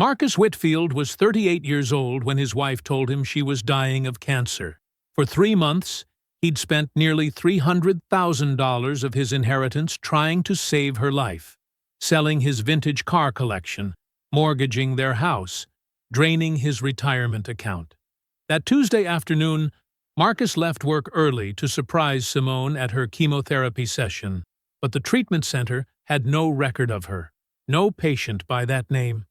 Marcus Whitfield was 38 years old when his wife told him she was dying of cancer. For 3 months, he'd spent nearly $300,000 of his inheritance trying to save her life, selling his vintage car collection, mortgaging their house, draining his retirement account. That Tuesday afternoon, Marcus left work early to surprise Simone at her chemotherapy session, but the treatment center had no record of her, no patient by that name.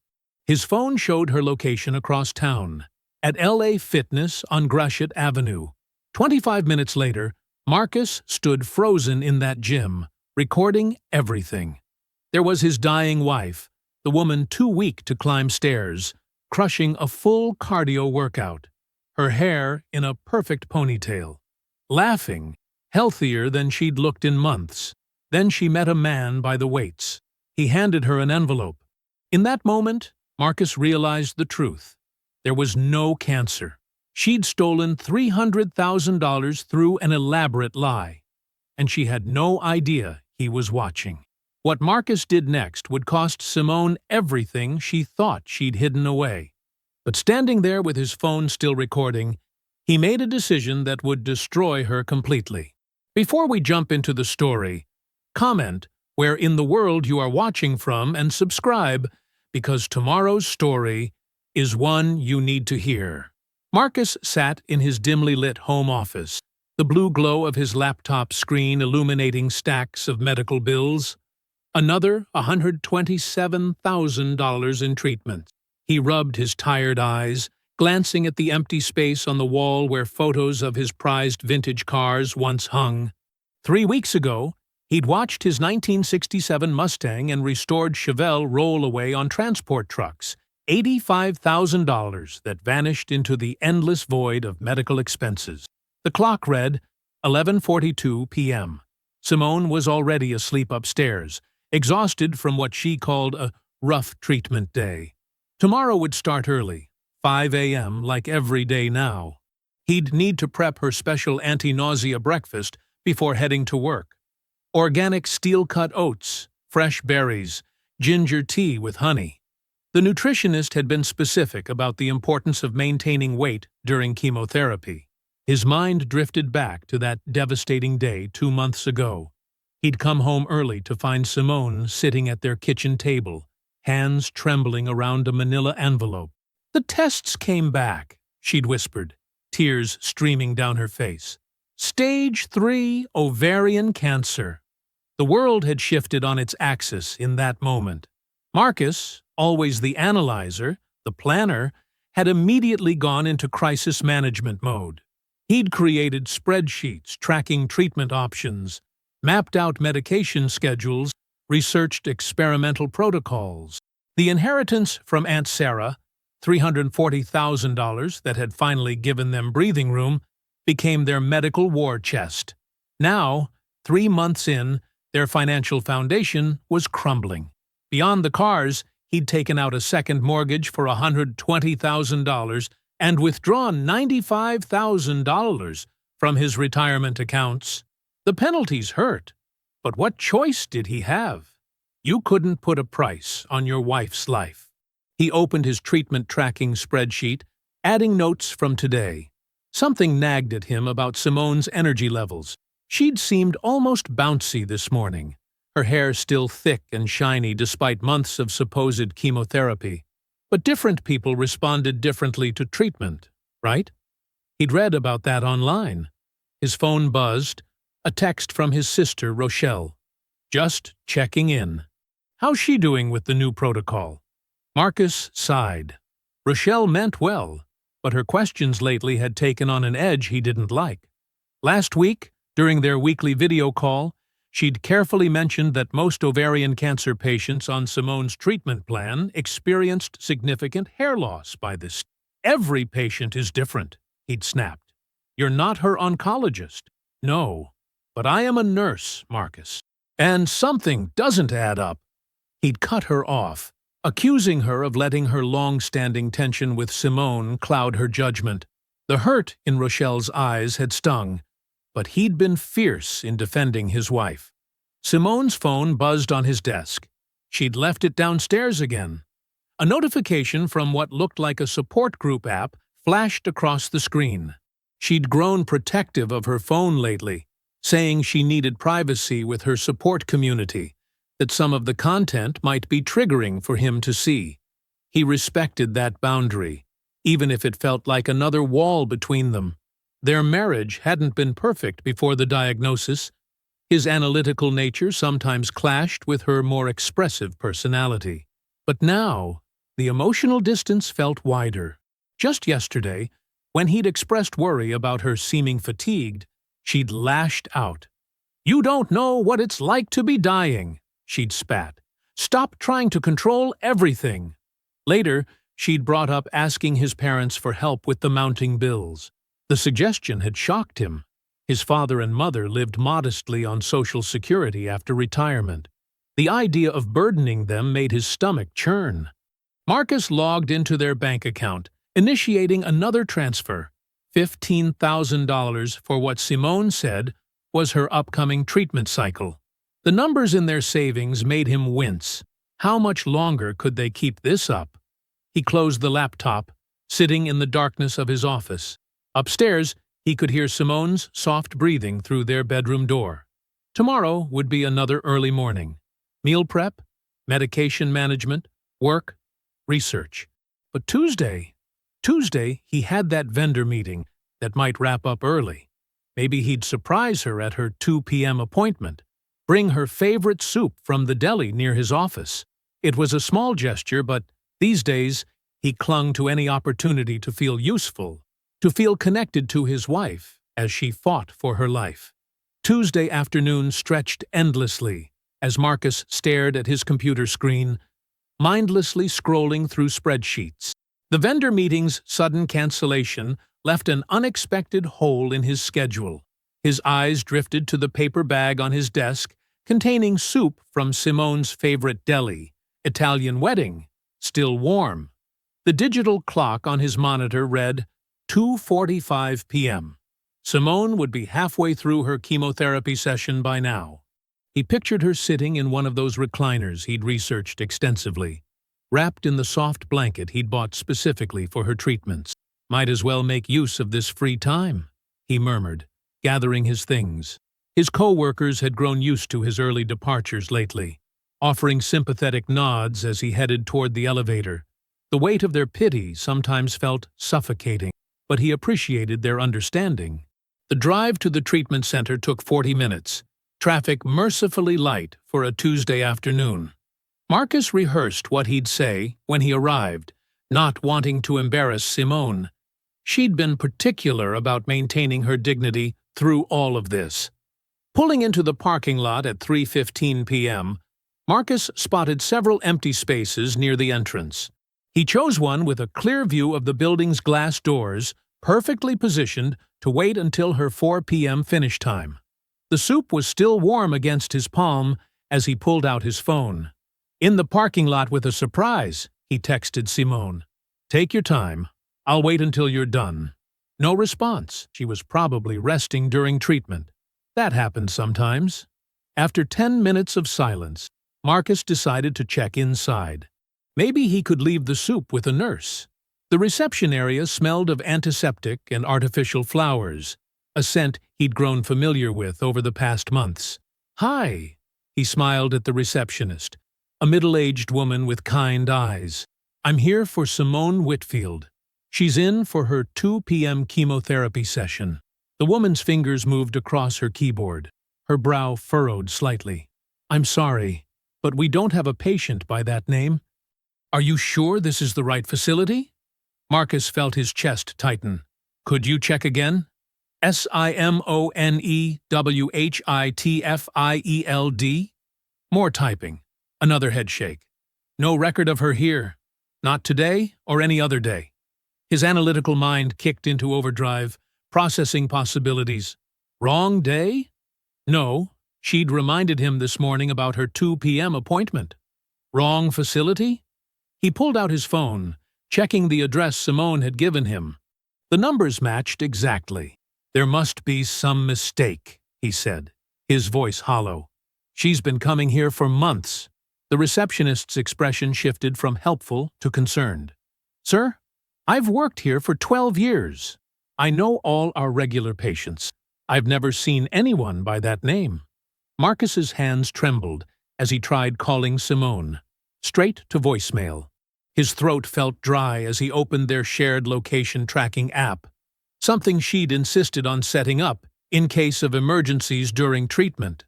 His phone showed her location across town, at LA Fitness on Gratiot Avenue. 25 minutes later, Marcus stood frozen in that gym, recording everything. There was his dying wife, the woman too weak to climb stairs, crushing a full cardio workout, her hair in a perfect ponytail, laughing, healthier than she'd looked in months. Then she met a man by the weights. He handed her an envelope. In that moment, Marcus realized the truth. There was no cancer. She'd stolen $300,000 through an elaborate lie, and she had no idea he was watching. What Marcus did next would cost Simone everything she thought she'd hidden away. But standing there with his phone still recording, he made a decision that would destroy her completely. Before we jump into the story, comment where in the world you are watching from and subscribe, because tomorrow's story is one you need to hear. Marcus sat in his dimly lit home office, the blue glow of his laptop screen illuminating stacks of medical bills. Another $127,000 in treatment. He rubbed his tired eyes, glancing at the empty space on the wall where photos of his prized vintage cars once hung. 3 weeks ago, he'd watched his 1967 Mustang and restored Chevelle roll away on transport trucks, $85,000 that vanished into the endless void of medical expenses. The clock read 11:42 p.m. Simone was already asleep upstairs, exhausted from what she called a rough treatment day. Tomorrow would start early, 5 a.m. like every day now. He'd need to prep her special anti-nausea breakfast before heading to work. Organic steel-cut oats, fresh berries, ginger tea with honey. The nutritionist had been specific about the importance of maintaining weight during chemotherapy. His mind drifted back to that devastating day 2 months ago. He'd come home early to find Simone sitting at their kitchen table, hands trembling around a manila envelope. "The tests came back," she'd whispered, tears streaming down her face. "Stage 3 ovarian cancer." The world had shifted on its axis in that moment. Marcus, always the analyzer, the planner, had immediately gone into crisis management mode. He'd created spreadsheets tracking treatment options, mapped out medication schedules, researched experimental protocols. The inheritance from Aunt Sarah, $340,000 that had finally given them breathing room, became their medical war chest. Now, 3 months in, their financial foundation was crumbling. Beyond the cars, he'd taken out a second mortgage for $120,000 and withdrawn $95,000 from his retirement accounts. The penalties hurt, but what choice did he have? You couldn't put a price on your wife's life. He opened his treatment tracking spreadsheet, adding notes from today. Something nagged at him about Simone's energy levels. She'd seemed almost bouncy this morning, her hair still thick and shiny despite months of supposed chemotherapy. But different people responded differently to treatment, right? He'd read about that online. His phone buzzed, a text from his sister, Rochelle. "Just checking in. How's she doing with the new protocol?" Marcus sighed. Rochelle meant well, but her questions lately had taken on an edge he didn't like. Last week, during their weekly video call, she'd carefully mentioned that most ovarian cancer patients on Simone's treatment plan experienced significant hair loss by this. "Every patient is different," he'd snapped. "You're not her oncologist." "No, but I am a nurse, Marcus. And something doesn't add up." He'd cut her off, accusing her of letting her long-standing tension with Simone cloud her judgment. The hurt in Rochelle's eyes had stung, but he'd been fierce in defending his wife. Simone's phone buzzed on his desk. She'd left it downstairs again. A notification from what looked like a support group app flashed across the screen. She'd grown protective of her phone lately, saying she needed privacy with her support community, that some of the content might be triggering for him to see. He respected that boundary, even if it felt like another wall between them. Their marriage hadn't been perfect before the diagnosis. His analytical nature sometimes clashed with her more expressive personality. But now, the emotional distance felt wider. Just yesterday, when he'd expressed worry about her seeming fatigued, she'd lashed out. "You don't know what it's like to be dying," she'd spat. "Stop trying to control everything." Later, she'd brought up asking his parents for help with the mounting bills. The suggestion had shocked him. His father and mother lived modestly on Social Security after retirement. The idea of burdening them made his stomach churn. Marcus logged into their bank account, initiating another transfer, $15,000 for what Simone said was her upcoming treatment cycle. The numbers in their savings made him wince. How much longer could they keep this up? He closed the laptop, sitting in the darkness of his office. Upstairs, he could hear Simone's soft breathing through their bedroom door. Tomorrow would be another early morning. Meal prep, medication management, work, research. But Tuesday, he had that vendor meeting that might wrap up early. Maybe he'd surprise her at her 2 p.m. appointment, bring her favorite soup from the deli near his office. It was a small gesture, but these days he clung to any opportunity to feel useful, to feel connected to his wife as she fought for her life. Tuesday afternoon stretched endlessly as Marcus stared at his computer screen, mindlessly scrolling through spreadsheets. The vendor meeting's sudden cancellation left an unexpected hole in his schedule. His eyes drifted to the paper bag on his desk containing soup from Simone's favorite deli, Italian wedding, still warm. The digital clock on his monitor read 2:45 p.m. Simone would be halfway through her chemotherapy session by now. He pictured her sitting in one of those recliners he'd researched extensively, wrapped in the soft blanket he'd bought specifically for her treatments. "Might as well make use of this free time," he murmured, gathering his things. His co-workers had grown used to his early departures lately, offering sympathetic nods as he headed toward the elevator. The weight of their pity sometimes felt suffocating, but he appreciated their understanding. The drive to the treatment center took 40 minutes, traffic mercifully light for a Tuesday afternoon. Marcus rehearsed what he'd say when he arrived, not wanting to embarrass Simone. She'd been particular about maintaining her dignity through all of this. Pulling into the parking lot at 3:15 p.m., Marcus spotted several empty spaces near the entrance. He chose one with a clear view of the building's glass doors, perfectly positioned to wait until her 4 p.m. finish time. The soup was still warm against his palm as he pulled out his phone. "In the parking lot with a surprise," he texted Simone. "Take your time. I'll wait until you're done." No response. She was probably resting during treatment. That happened sometimes. After 10 minutes of silence, Marcus decided to check inside. Maybe he could leave the soup with a nurse. The reception area smelled of antiseptic and artificial flowers, a scent he'd grown familiar with over the past months. "Hi," he smiled at the receptionist, a middle-aged woman with kind eyes. "I'm here for Simone Whitfield. She's in for her 2 p.m. chemotherapy session." The woman's fingers moved across her keyboard, her brow furrowed slightly. "I'm sorry, but we don't have a patient by that name." "Are you sure this is the right facility?" Marcus felt his chest tighten. "Could you check again?" "SIMONEWHITFIELD?" More typing. Another headshake. "No record of her here. Not today or any other day." His analytical mind kicked into overdrive, processing possibilities. Wrong day? No, she'd reminded him this morning about her 2 p.m. appointment. Wrong facility? He pulled out his phone, checking the address Simone had given him. The numbers matched exactly. "There must be some mistake," he said, his voice hollow. "She's been coming here for months. The receptionist's expression shifted from helpful to concerned. "Sir, I've worked here for 12 years. I know all our regular patients. I've never seen anyone by that name." Marcus's hands trembled as he tried calling Simone, straight to voicemail. His throat felt dry as he opened their shared location tracking app, something she'd insisted on setting up in case of emergencies during treatment.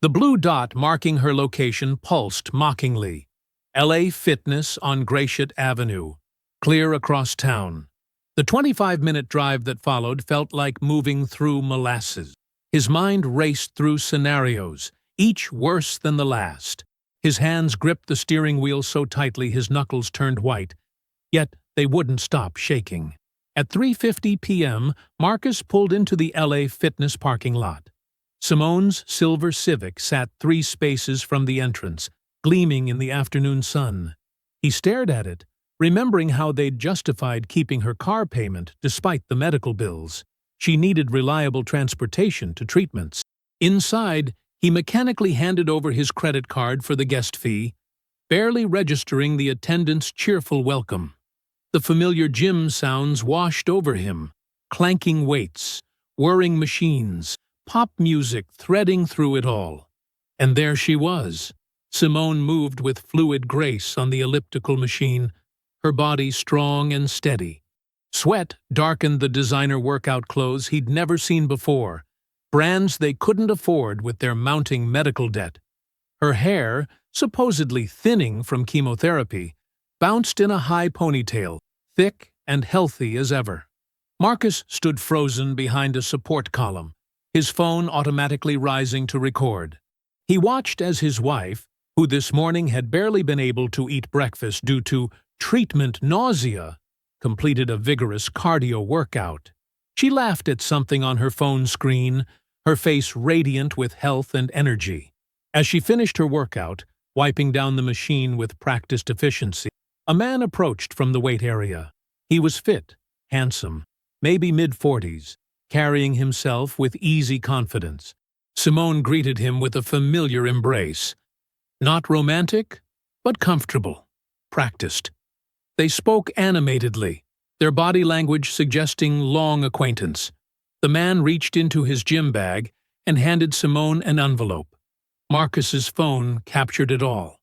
The blue dot marking her location pulsed mockingly. LA Fitness on Gratiot Avenue, clear across town. The 25-minute drive that followed felt like moving through molasses. His mind raced through scenarios, each worse than the last. His hands gripped the steering wheel so tightly his knuckles turned white, yet they wouldn't stop shaking. At 3:50 p.m., Marcus pulled into the LA Fitness parking lot. Simone's silver Civic sat 3 spaces from the entrance, gleaming in the afternoon sun. He stared at it, remembering how they'd justified keeping her car payment despite the medical bills. She needed reliable transportation to treatments. Inside, he mechanically handed over his credit card for the guest fee, barely registering the attendant's cheerful welcome. The familiar gym sounds washed over him, clanking weights, whirring machines, pop music threading through it all. And there she was. Simone moved with fluid grace on the elliptical machine, her body strong and steady. Sweat darkened the designer workout clothes he'd never seen before, brands they couldn't afford with their mounting medical debt. Her hair, supposedly thinning from chemotherapy, bounced in a high ponytail, thick and healthy as ever. Marcus stood frozen behind a support column, his phone automatically rising to record. He watched as his wife, who this morning had barely been able to eat breakfast due to treatment nausea, completed a vigorous cardio workout. She laughed at something on her phone screen, her face radiant with health and energy. As she finished her workout, wiping down the machine with practiced efficiency, a man approached from the weight area. He was fit, handsome, maybe mid-40s, carrying himself with easy confidence. Simone greeted him with a familiar embrace. Not romantic, but comfortable, practiced. They spoke animatedly, their body language suggesting long acquaintance. The man reached into his gym bag and handed Simone an envelope. Marcus's phone captured it all.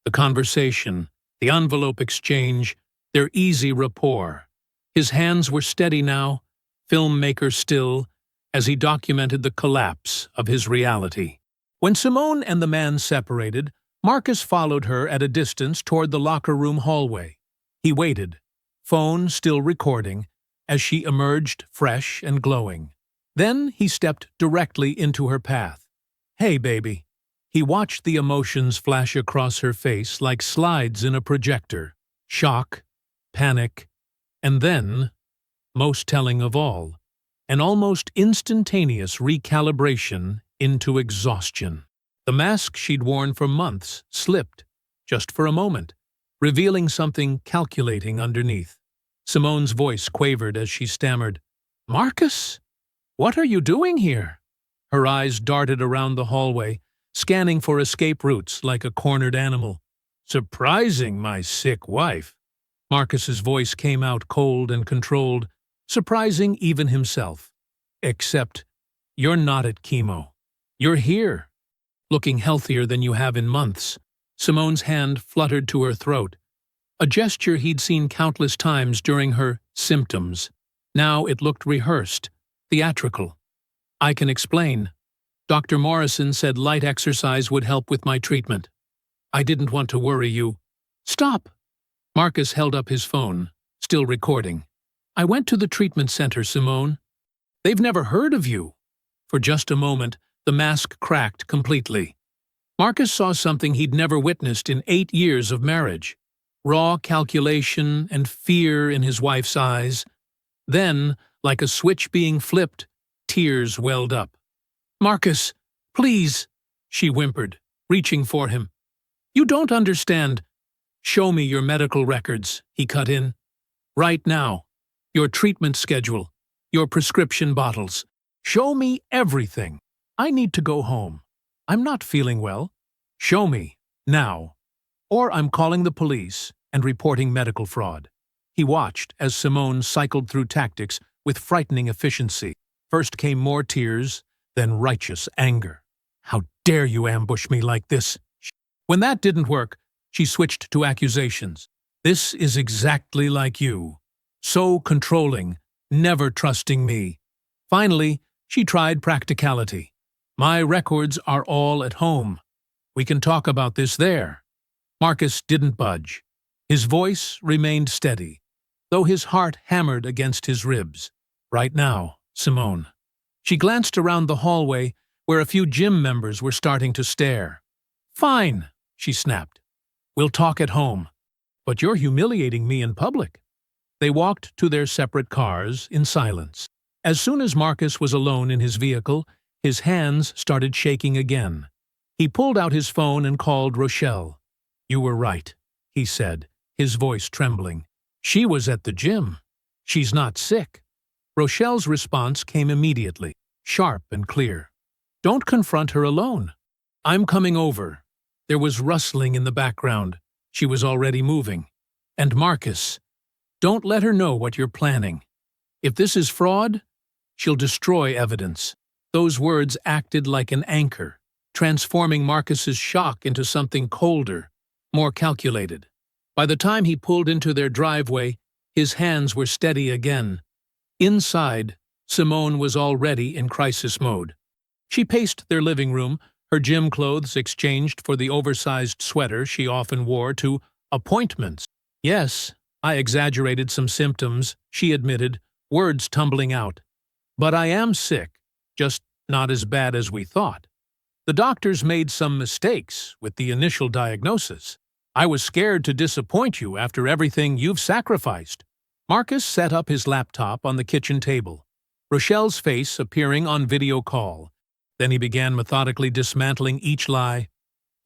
The conversation, the envelope exchange, their easy rapport. His hands were steady now, filmmaker still, as he documented the collapse of his reality. When Simone and the man separated, Marcus followed her at a distance toward the locker room hallway. He waited, phone still recording, as she emerged fresh and glowing. Then he stepped directly into her path. "Hey, baby." He watched the emotions flash across her face like slides in a projector. Shock, panic, and then, most telling of all, an almost instantaneous recalibration into exhaustion. The mask she'd worn for months slipped, just for a moment, revealing something calculating underneath. Simone's voice quavered as she stammered, "Marcus? What are you doing here?" Her eyes darted around the hallway, scanning for escape routes like a cornered animal. "Surprising my sick wife." Marcus's voice came out cold and controlled, surprising even himself. "Except, you're not at chemo. You're here, looking healthier than you have in months." Simone's hand fluttered to her throat, a gesture he'd seen countless times during her symptoms. Now it looked rehearsed, theatrical. "I can explain. Dr. Morrison said light exercise would help with my treatment. I didn't want to worry you." "Stop!" Marcus held up his phone, still recording. "I went to the treatment center, Simone. They've never heard of you." For just a moment, the mask cracked completely. Marcus saw something he'd never witnessed in 8 years of marriage. Raw calculation and fear in his wife's eyes. Then, like a switch being flipped, tears welled up. "Marcus, please," she whimpered, reaching for him. "You don't understand." "Show me your medical records," he cut in. "Right now. Your treatment schedule, your prescription bottles. Show me everything. I need to go home. I'm not feeling well. Show me, now." or I'm calling the police and reporting medical fraud. He watched as Simone cycled through tactics with frightening efficiency. First came more tears, then righteous anger. How dare you ambush me like this? When that didn't work, she switched to accusations. This is exactly like you. So controlling, never trusting me. Finally, she tried practicality. My records are all at home. We can talk about this there. Marcus didn't budge. His voice remained steady, though his heart hammered against his ribs. Right now, Simone. She glanced around the hallway where a few gym members were starting to stare. Fine, she snapped. We'll talk at home. But you're humiliating me in public. They walked to their separate cars in silence. As soon as Marcus was alone in his vehicle, his hands started shaking again. He pulled out his phone and called Rochelle. You were right, he said, his voice trembling. She was at the gym. She's not sick. Rochelle's response came immediately, sharp and clear. Don't confront her alone. I'm coming over. There was rustling in the background. She was already moving. And Marcus, don't let her know what you're planning. If this is fraud, she'll destroy evidence. Those words acted like an anchor, transforming Marcus's shock into something colder, more calculated. By the time he pulled into their driveway, his hands were steady again. Inside, Simone was already in crisis mode. She paced their living room, her gym clothes exchanged for the oversized sweater she often wore to appointments. Yes, I exaggerated some symptoms, she admitted, words tumbling out. But I am sick, just not as bad as we thought. The doctors made some mistakes with the initial diagnosis. I was scared to disappoint you after everything you've sacrificed. Marcus set up his laptop on the kitchen table, Rochelle's face appearing on video call. Then he began methodically dismantling each lie.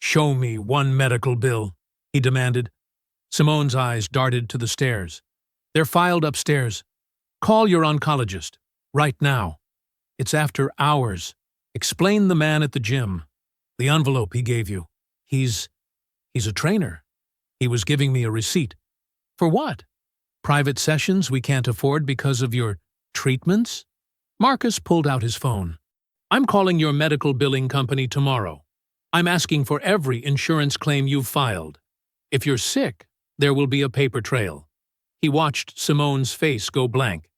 Show me one medical bill, he demanded. Simone's eyes darted to the stairs. They're filed upstairs. Call your oncologist, right now. It's after hours. Explain the man at the gym. The envelope he gave you. He's a trainer. He was giving me a receipt. For what? Private sessions we can't afford because of your treatments? Marcus pulled out his phone. I'm calling your medical billing company tomorrow. I'm asking for every insurance claim you've filed. If you're sick, there will be a paper trail. He watched Simone's face go blank.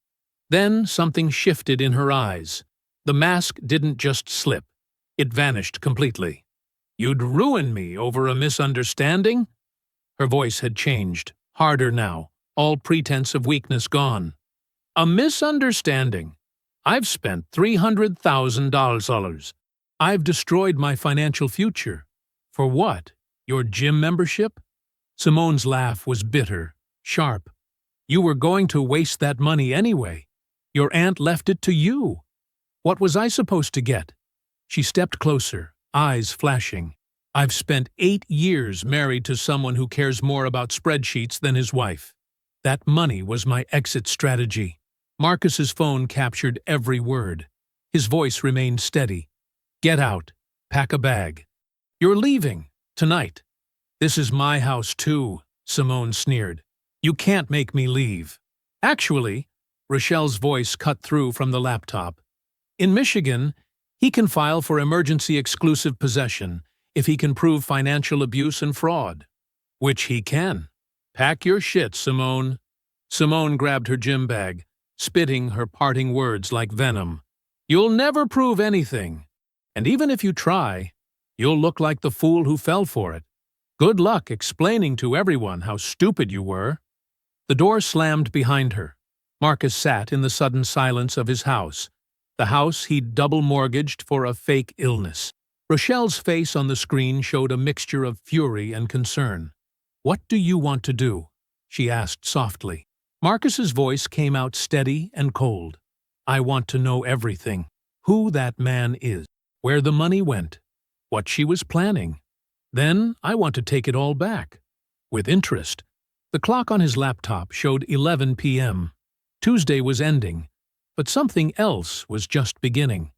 Then something shifted in her eyes. The mask didn't just slip. It vanished completely. You'd ruin me over a misunderstanding? Her voice had changed, harder now, all pretense of weakness gone. A misunderstanding? I've spent $300,000. I've destroyed my financial future. For what? Your gym membership? Simone's laugh was bitter, sharp. You were going to waste that money anyway. Your aunt left it to you. What was I supposed to get? She stepped closer, eyes flashing. I've spent 8 years married to someone who cares more about spreadsheets than his wife. That money was my exit strategy. Marcus's phone captured every word. His voice remained steady. Get out. Pack a bag. You're leaving. Tonight. This is my house too, Simone sneered. You can't make me leave. Actually, Rochelle's voice cut through from the laptop. In Michigan, he can file for emergency exclusive possession if he can prove financial abuse and fraud. Which he can. Pack your shit, Simone. Simone grabbed her gym bag, spitting her parting words like venom. You'll never prove anything. And even if you try, you'll look like the fool who fell for it. Good luck explaining to everyone how stupid you were. The door slammed behind her. Marcus sat in the sudden silence of his house, the house he'd double-mortgaged for a fake illness. Rochelle's face on the screen showed a mixture of fury and concern. What do you want to do? She asked softly. Marcus's voice came out steady and cold. I want to know everything. Who that man is, where the money went, what she was planning. Then I want to take it all back. With interest. The clock on his laptop showed 11 p.m. Tuesday was ending, but something else was just beginning.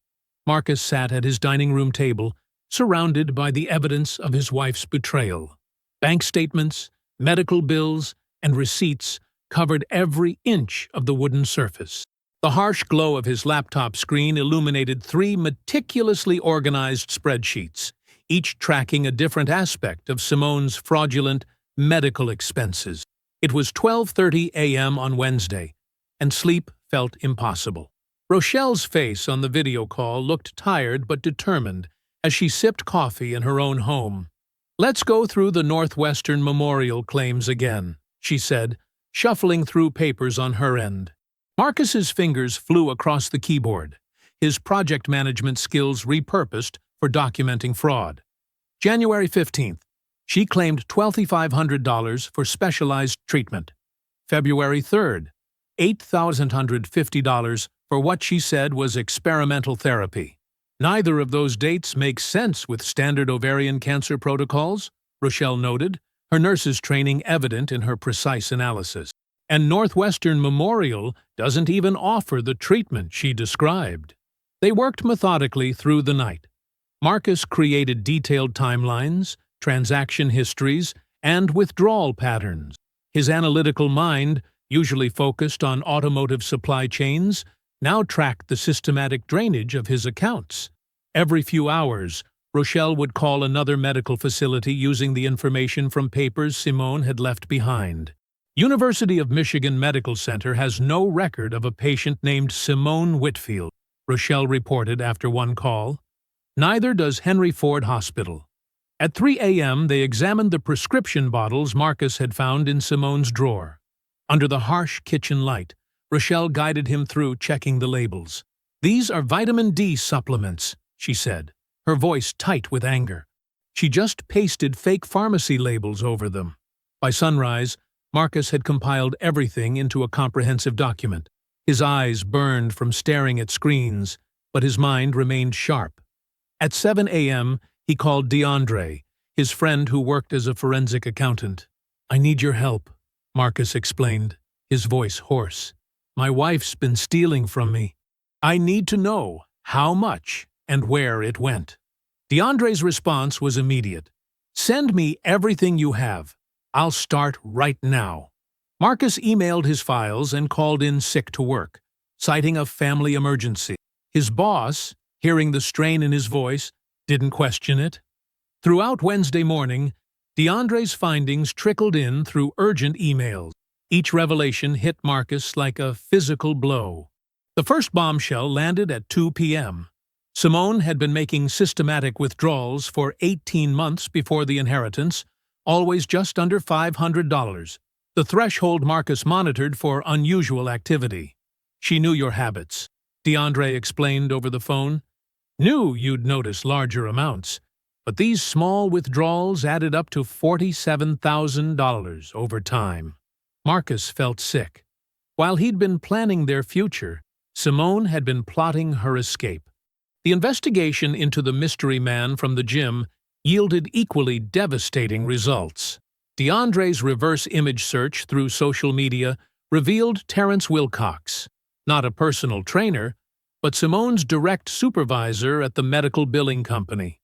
Marcus sat at his dining room table, surrounded by the evidence of his wife's betrayal. Bank statements, medical bills, and receipts covered every inch of the wooden surface. The harsh glow of his laptop screen illuminated 3 meticulously organized spreadsheets, each tracking a different aspect of Simone's fraudulent medical expenses. It was 12:30 a.m. on Wednesday, and sleep felt impossible. Rochelle's face on the video call looked tired but determined as she sipped coffee in her own home. "Let's go through the Northwestern Memorial claims again," she said, shuffling through papers on her end. Marcus's fingers flew across the keyboard, his project management skills repurposed for documenting fraud. January 15th, she claimed $2,500 for specialized treatment. February 3rd, $8,150 for what she said was experimental therapy. Neither of those dates makes sense with standard ovarian cancer protocols, Rochelle noted, her nurse's training evident in her precise analysis. And Northwestern Memorial doesn't even offer the treatment she described. They worked methodically through the night. Marcus created detailed timelines, transaction histories, and withdrawal patterns. His analytical mind, usually focused on automotive supply chains, now tracked the systematic drainage of his accounts. Every few hours, Rochelle would call another medical facility using the information from papers Simone had left behind. University of Michigan Medical Center has no record of a patient named Simone Whitfield, Rochelle reported after one call. Neither does Henry Ford Hospital. At 3 a.m., they examined the prescription bottles Marcus had found in Simone's drawer. Under the harsh kitchen light, Rochelle guided him through checking the labels. "These are vitamin D supplements," she said, her voice tight with anger. She just pasted fake pharmacy labels over them. By sunrise, Marcus had compiled everything into a comprehensive document. His eyes burned from staring at screens, but his mind remained sharp. At 7 a.m., he called DeAndre, his friend who worked as a forensic accountant. "I need your help," Marcus explained, his voice hoarse. "My wife's been stealing from me. I need to know how much and where it went." DeAndre's response was immediate. "Send me everything you have. I'll start right now." Marcus emailed his files and called in sick to work, citing a family emergency. His boss, hearing the strain in his voice, didn't question it. Throughout Wednesday morning, DeAndre's findings trickled in through urgent emails. Each revelation hit Marcus like a physical blow. The first bombshell landed at 2 p.m. Simone had been making systematic withdrawals for 18 months before the inheritance, always just under $500, the threshold Marcus monitored for unusual activity. "She knew your habits," DeAndre explained over the phone. "Knew you'd notice larger amounts, but these small withdrawals added up to $47,000 over time." Marcus felt sick. While he'd been planning their future, Simone had been plotting her escape. The investigation into the mystery man from the gym yielded equally devastating results. DeAndre's reverse image search through social media revealed Terrence Wilcox, not a personal trainer, but Simone's direct supervisor at the medical billing company.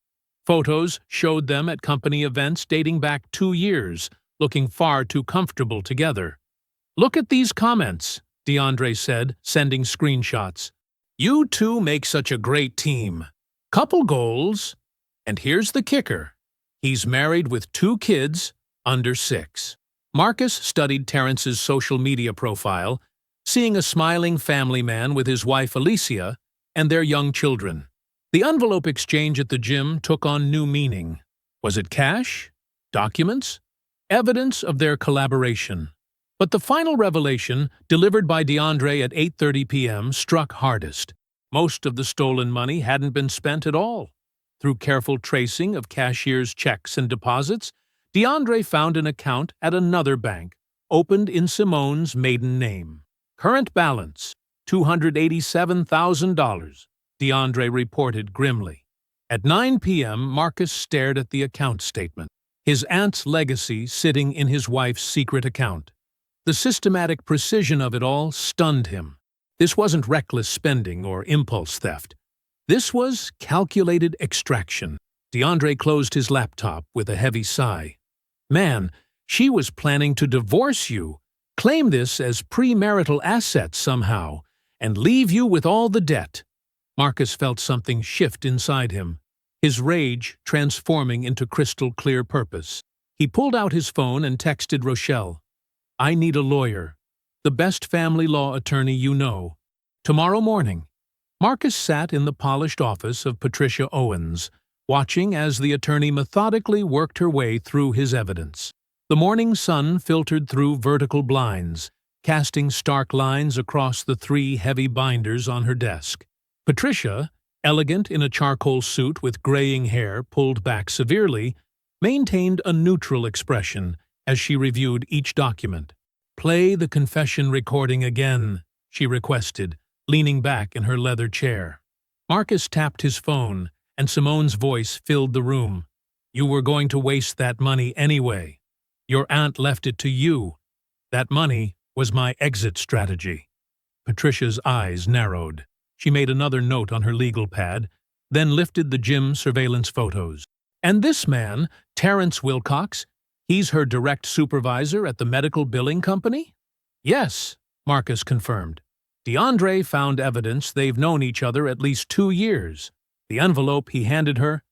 Photos showed them at company events dating back 2 years, looking far too comfortable together. "Look at these comments," DeAndre said, sending screenshots. "You two make such a great team. Couple goals. And here's the kicker. He's married with 2 kids, under 6. Marcus studied Terrence's social media profile, seeing a smiling family man with his wife Alicia and their young children. The envelope exchange at the gym took on new meaning. Was it cash? Documents? Evidence of their collaboration. But the final revelation, delivered by DeAndre at 8:30 p.m., struck hardest. Most of the stolen money hadn't been spent at all. Through careful tracing of cashier's checks and deposits, DeAndre found an account at another bank, opened in Simone's maiden name. Current balance, $287,000, DeAndre reported grimly. At 9 p.m., Marcus stared at the account statement, his aunt's legacy sitting in his wife's secret account. The systematic precision of it all stunned him. This wasn't reckless spending or impulse theft. This was calculated extraction. DeAndre closed his laptop with a heavy sigh. Man, she was planning to divorce you, claim this as premarital assets somehow, and leave you with all the debt. Marcus felt something shift inside him, his rage transforming into crystal-clear purpose. He pulled out his phone and texted Rochelle, "I need a lawyer, the best family law attorney you know, tomorrow morning." Marcus sat in the polished office of Patricia Owens, watching as the attorney methodically worked her way through his evidence. The morning sun filtered through vertical blinds, casting stark lines across the 3 heavy binders on her desk. Patricia, elegant in a charcoal suit with graying hair pulled back severely, maintained a neutral expression as she reviewed each document. "Play the confession recording again," she requested, leaning back in her leather chair. Marcus tapped his phone, and Simone's voice filled the room. "You were going to waste that money anyway. Your aunt left it to you. That money was my exit strategy." Patricia's eyes narrowed. She made another note on her legal pad, then lifted the gym surveillance photos. "And this man, Terrence Wilcox, he's her direct supervisor at the medical billing company?" "Yes," Marcus confirmed. "DeAndre found evidence they've known each other at least 2 years. The envelope he handed her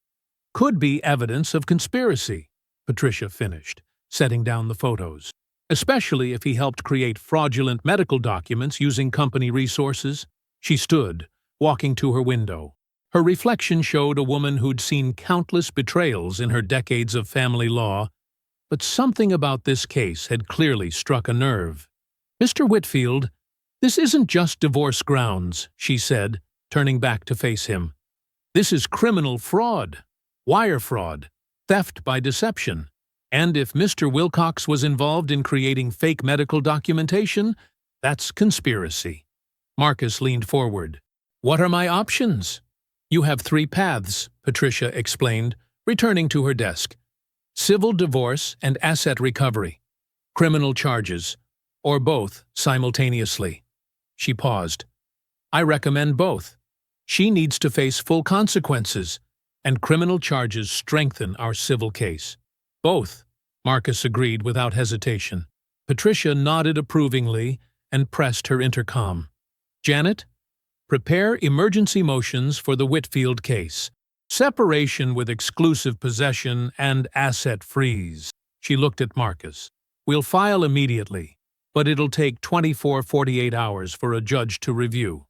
could be evidence of conspiracy," Patricia finished, setting down the photos. "Especially if he helped create fraudulent medical documents using company resources." She stood, walking to her window. Her reflection showed a woman who'd seen countless betrayals in her decades of family law, but something about this case had clearly struck a nerve. "Mr. Whitfield, this isn't just divorce grounds," she said, turning back to face him. "This is criminal fraud, wire fraud, theft by deception. And if Mr. Wilcox was involved in creating fake medical documentation, that's conspiracy." Marcus leaned forward. "What are my options?" "You have 3 paths," Patricia explained, returning to her desk. "Civil divorce and asset recovery. Criminal charges, or both simultaneously." She paused. "I recommend both. She needs to face full consequences, and criminal charges strengthen our civil case." "Both," Marcus agreed without hesitation. Patricia nodded approvingly and pressed her intercom. "Janet, prepare emergency motions for the Whitfield case. Separation with exclusive possession and asset freeze." She looked at Marcus. "We'll file immediately, but it'll take 24-48 hours for a judge to review."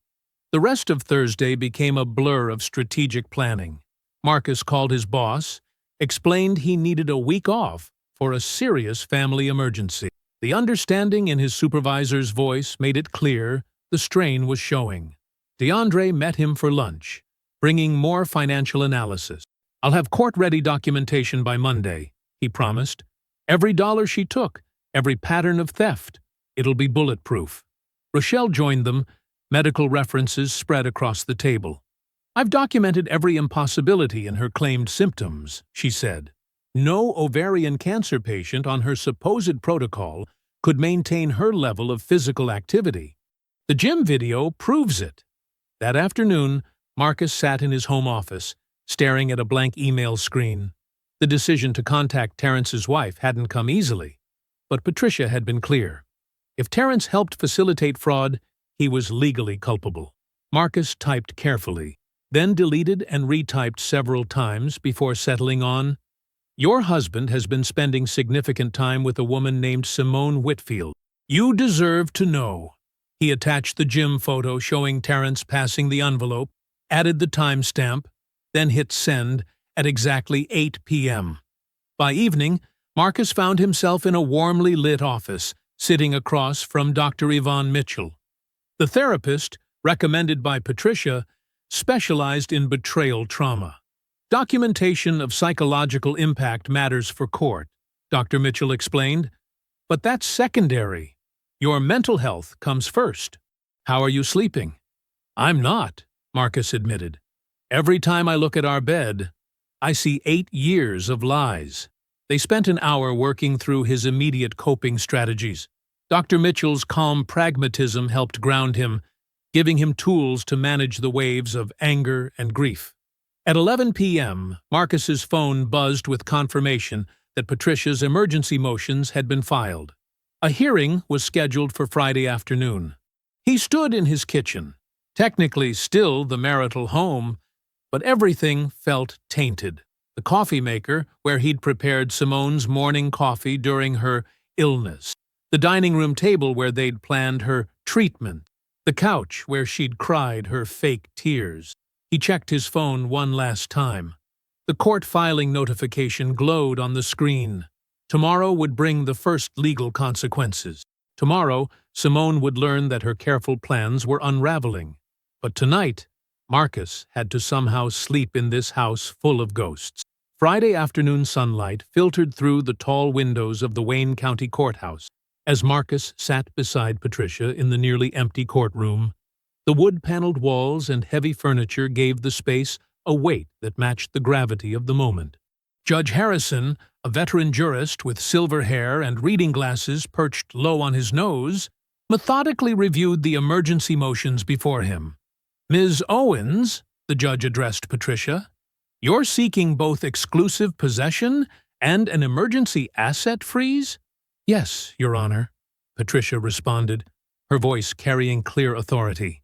The rest of Thursday became a blur of strategic planning. Marcus called his boss, explained he needed a week off for a serious family emergency. The understanding in his supervisor's voice made it clear the strain was showing. DeAndre met him for lunch, bringing more financial analysis. "I'll have court-ready documentation by Monday," he promised. "Every dollar she took, every pattern of theft. It'll be bulletproof." Rochelle joined them, medical references spread across the table. "I've documented every impossibility in her claimed symptoms," she said. "No ovarian cancer patient on her supposed protocol could maintain her level of physical activity. The gym video proves it." That afternoon, Marcus sat in his home office, staring at a blank email screen. The decision to contact Terrence's wife hadn't come easily, but Patricia had been clear. If Terrence helped facilitate fraud, he was legally culpable. Marcus typed carefully, then deleted and retyped several times before settling on, "Your husband has been spending significant time with a woman named Simone Whitfield. You deserve to know." He attached the gym photo showing Terrence passing the envelope, added the timestamp, then hit send at exactly 8 p.m. By evening, Marcus found himself in a warmly lit office, sitting across from Dr. Yvonne Mitchell. The therapist, recommended by Patricia, specialized in betrayal trauma. "Documentation of psychological impact matters for court," Dr. Mitchell explained, "but that's secondary. Your mental health comes first. How are you sleeping?" "I'm not," Marcus admitted. "Every time I look at our bed, I see 8 years of lies." They spent an hour working through his immediate coping strategies. Dr. Mitchell's calm pragmatism helped ground him, giving him tools to manage the waves of anger and grief. At 11 p.m., Marcus's phone buzzed with confirmation that Patricia's emergency motions had been filed. A hearing was scheduled for Friday afternoon. He stood in his kitchen, technically still the marital home, but everything felt tainted. The coffee maker, where he'd prepared Simone's morning coffee during her illness. The dining room table where they'd planned her treatment. The couch where she'd cried her fake tears. He checked his phone one last time. The court filing notification glowed on the screen. Tomorrow would bring the first legal consequences. Tomorrow, Simone would learn that her careful plans were unraveling. But tonight, Marcus had to somehow sleep in this house full of ghosts. Friday afternoon sunlight filtered through the tall windows of the Wayne County Courthouse. As Marcus sat beside Patricia in the nearly empty courtroom, the wood-paneled walls and heavy furniture gave the space a weight that matched the gravity of the moment. Judge Harrison, a veteran jurist with silver hair and reading glasses perched low on his nose, methodically reviewed the emergency motions before him. "Ms. Owens," the judge addressed Patricia, "you're seeking both exclusive possession and an emergency asset freeze?" "Yes, Your Honor," Patricia responded, her voice carrying clear authority.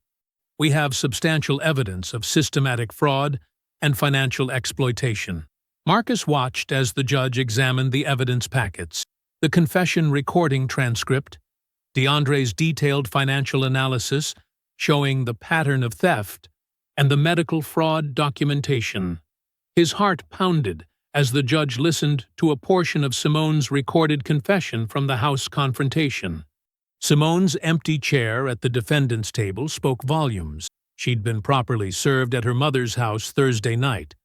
"We have substantial evidence of systematic fraud and financial exploitation." Marcus watched as the judge examined the evidence packets, the confession recording transcript, DeAndre's detailed financial analysis showing the pattern of theft, and the medical fraud documentation. His heart pounded as the judge listened to a portion of Simone's recorded confession from the House confrontation. Simone's empty chair at the defendant's table spoke volumes. She'd been properly served at her mother's house Thursday night.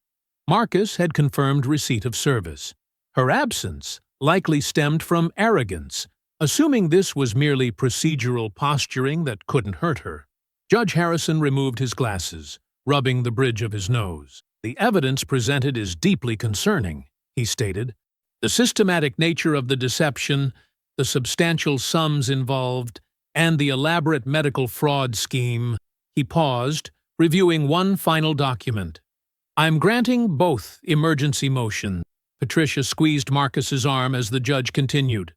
Marcus had confirmed receipt of service. Her absence likely stemmed from arrogance, assuming this was merely procedural posturing that couldn't hurt her. Judge Harrison removed his glasses, rubbing the bridge of his nose. "The evidence presented is deeply concerning," he stated. "The systematic nature of the deception, the substantial sums involved, and the elaborate medical fraud scheme." He paused, reviewing one final document. "I'm granting both emergency motions." Patricia squeezed Marcus's arm as the judge continued.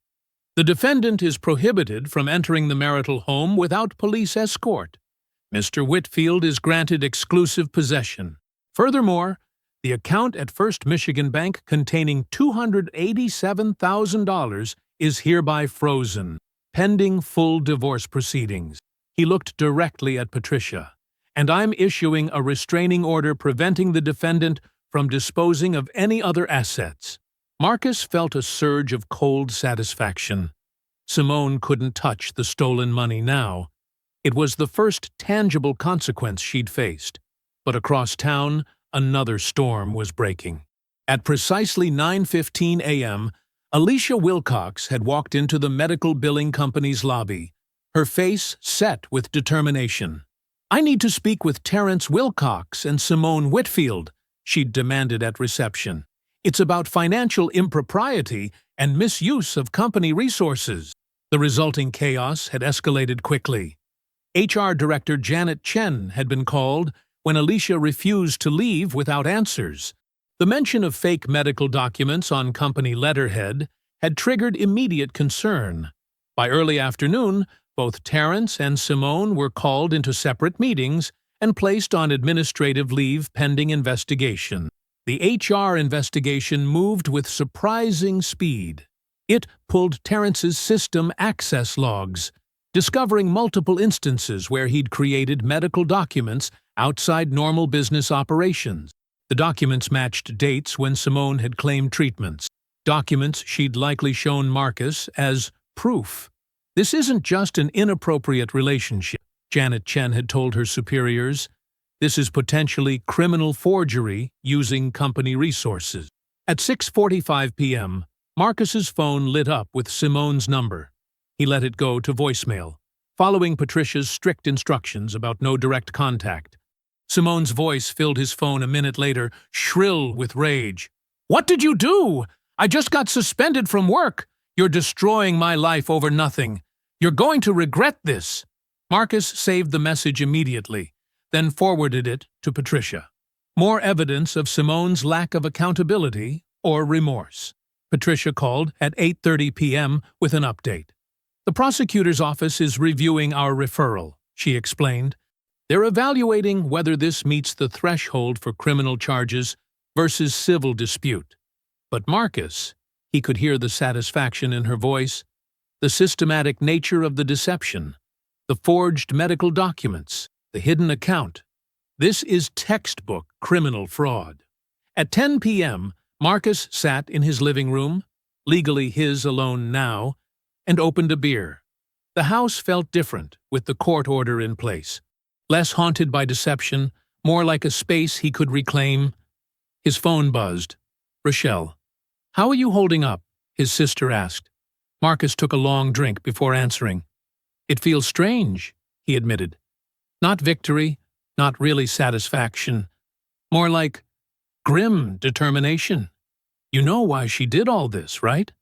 "The defendant is prohibited from entering the marital home without police escort. Mr. Whitfield is granted exclusive possession. Furthermore, the account at First Michigan Bank containing $287,000 is hereby frozen, pending full divorce proceedings." He looked directly at Patricia. "And I'm issuing a restraining order preventing the defendant from disposing of any other assets." Marcus felt a surge of cold satisfaction. Simone couldn't touch the stolen money now. It was the first tangible consequence she'd faced. But across town, another storm was breaking. At precisely 9:15 a.m., Alicia Wilcox had walked into the medical billing company's lobby, her face set with determination. "I need to speak with Terrence Wilcox and Simone Whitfield," she'd demanded at reception. "It's about financial impropriety and misuse of company resources." The resulting chaos had escalated quickly. HR Director Janet Chen had been called when Alicia refused to leave without answers. The mention of fake medical documents on company letterhead had triggered immediate concern. By early afternoon, both Terrence and Simone were called into separate meetings and placed on administrative leave pending investigation. The HR investigation moved with surprising speed. It pulled Terrence's system access logs, discovering multiple instances where he'd created medical documents outside normal business operations. The documents matched dates when Simone had claimed treatments, documents she'd likely shown Marcus as proof. "This isn't just an inappropriate relationship," Janet Chen had told her superiors. "This is potentially criminal forgery using company resources." At 6:45 p.m., Marcus's phone lit up with Simone's number. He let it go to voicemail, following Patricia's strict instructions about no direct contact. Simone's voice filled his phone a minute later, shrill with rage. "What did you do? I just got suspended from work. You're destroying my life over nothing. You're going to regret this." Marcus saved the message immediately, then forwarded it to Patricia. More evidence of Simone's lack of accountability or remorse. Patricia called at 8:30 p.m. with an update. "The prosecutor's office is reviewing our referral," she explained. "They're evaluating whether this meets the threshold for criminal charges versus civil dispute." But Marcus, he could hear the satisfaction in her voice, the systematic nature of the deception, the forged medical documents, the hidden account. This is textbook criminal fraud. At 10 p.m., Marcus sat in his living room, legally his alone now, and opened a beer. The house felt different with the court order in place. Less haunted by deception, more like a space he could reclaim. His phone buzzed. "Rochelle." "How are you holding up?" his sister asked. Marcus took a long drink before answering. "It feels strange," he admitted. "Not victory, not really satisfaction. More like grim determination. You know why she did all this, right?"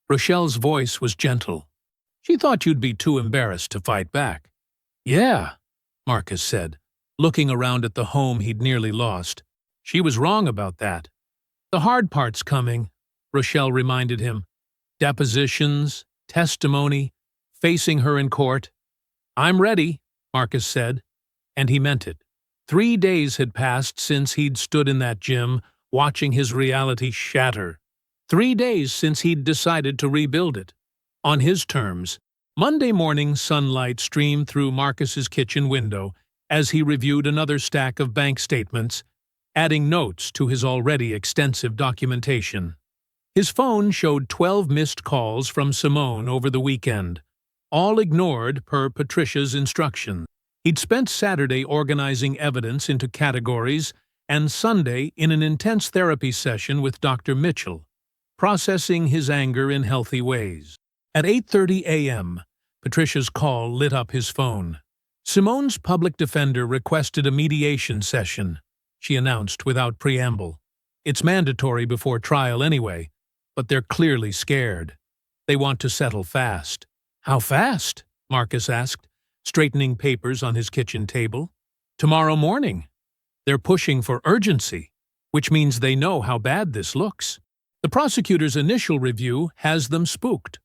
Rochelle's voice was gentle. "She thought you'd be too embarrassed to fight back." "Yeah," Marcus said, looking around at the home he'd nearly lost. "She was wrong about that." "The hard part's coming," Rochelle reminded him. "Depositions, testimony, facing her in court." "I'm ready," Marcus said, and he meant it. 3 days had passed since he'd stood in that gym, watching his reality shatter. 3 days since he'd decided to rebuild it. On his terms. Monday morning sunlight streamed through Marcus's kitchen window as he reviewed another stack of bank statements, adding notes to his already extensive documentation. His phone showed 12 missed calls from Simone over the weekend, all ignored per Patricia's instructions. He'd spent Saturday organizing evidence into categories and Sunday in an intense therapy session with Dr. Mitchell, processing his anger in healthy ways. At 8:30 a.m., Patricia's call lit up his phone. Simone's public defender requested a mediation session, she announced without preamble. "It's mandatory before trial anyway, but they're clearly scared. They want to settle fast." "How fast?" Marcus asked, straightening papers on his kitchen table. "Tomorrow morning. They're pushing for urgency, which means they know how bad this looks." The prosecutor's initial review has them spooked.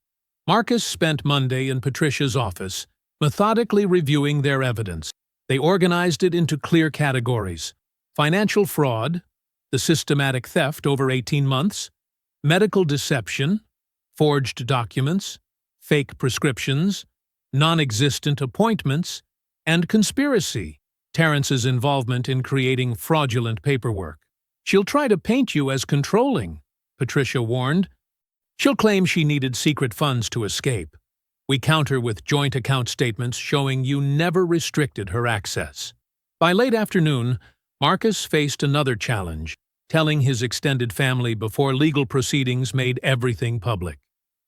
Marcus spent Monday in Patricia's office, methodically reviewing their evidence. They organized it into clear categories: financial fraud, the systematic theft over 18 months, medical deception, forged documents, fake prescriptions, non-existent appointments, and conspiracy, Terrence's involvement in creating fraudulent paperwork. "She'll try to paint you as controlling," Patricia warned. "She'll claim she needed secret funds to escape. We counter with joint account statements showing you never restricted her access." By late afternoon, Marcus faced another challenge, telling his extended family before legal proceedings made everything public.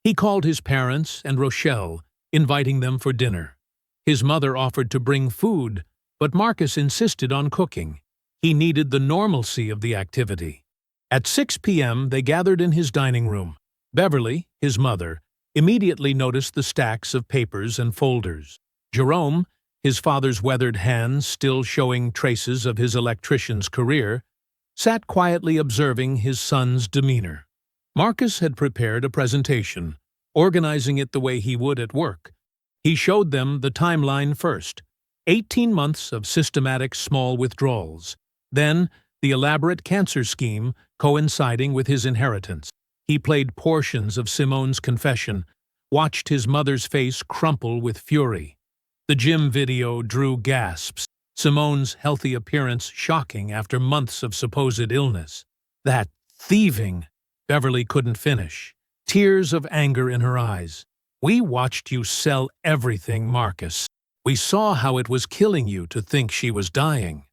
He called his parents and Rochelle, inviting them for dinner. His mother offered to bring food, but Marcus insisted on cooking. He needed the normalcy of the activity. At 6 p.m., they gathered in his dining room. Beverly, his mother, immediately noticed the stacks of papers and folders. Jerome, his father's weathered hands still showing traces of his electrician's career, sat quietly observing his son's demeanor. Marcus had prepared a presentation, organizing it the way he would at work. He showed them the timeline first, 18 months of systematic small withdrawals, then the elaborate cancer scheme coinciding with his inheritance. He played portions of Simone's confession, watched his mother's face crumple with fury. The gym video drew gasps, Simone's healthy appearance shocking after months of supposed illness. "That thieving," Beverly couldn't finish, tears of anger in her eyes. "We watched you sell everything, Marcus. We saw how it was killing you to think she was dying."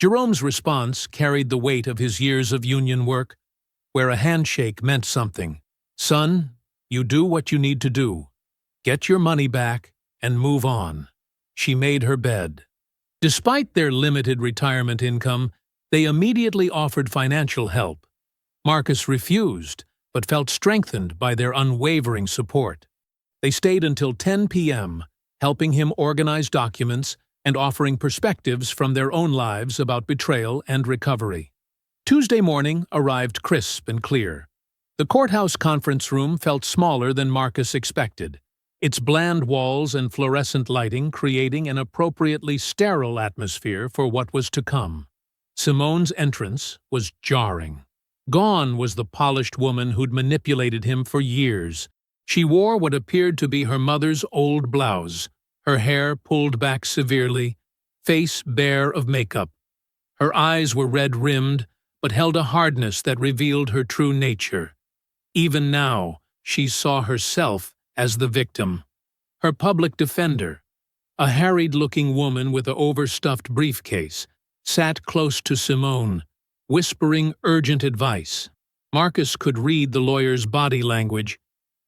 Jerome's response carried the weight of his years of union work, where a handshake meant something. "Son, you do what you need to do. Get your money back and move on." She made her bed. Despite their limited retirement income, they immediately offered financial help. Marcus refused, but felt strengthened by their unwavering support. They stayed until 10 p.m., helping him organize documents and offering perspectives from their own lives about betrayal and recovery. Tuesday morning arrived crisp and clear. The courthouse conference room felt smaller than Marcus expected, its bland walls and fluorescent lighting creating an appropriately sterile atmosphere for what was to come. Simone's entrance was jarring. Gone was the polished woman who'd manipulated him for years. She wore what appeared to be her mother's old blouse, her hair pulled back severely, face bare of makeup. Her eyes were red-rimmed, but held a hardness that revealed her true nature. Even now, she saw herself as the victim. Her public defender, a harried-looking woman with an overstuffed briefcase, sat close to Simone, whispering urgent advice. Marcus could read the lawyer's body language.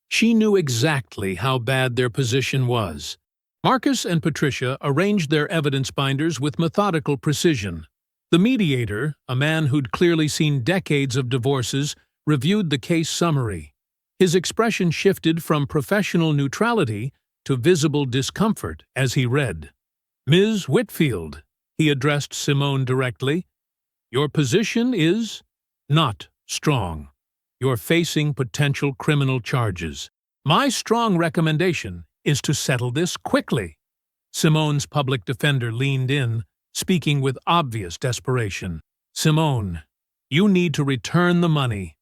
She knew exactly how bad their position was. Marcus and Patricia arranged their evidence binders with methodical precision. The mediator, a man who'd clearly seen decades of divorces, reviewed the case summary. His expression shifted from professional neutrality to visible discomfort as he read. "Ms. Whitfield," he addressed Simone directly, "your position is not strong. You're facing potential criminal charges. My strong recommendation is to settle this quickly." Simone's public defender leaned in, speaking with obvious desperation. "Simone, you need to return the money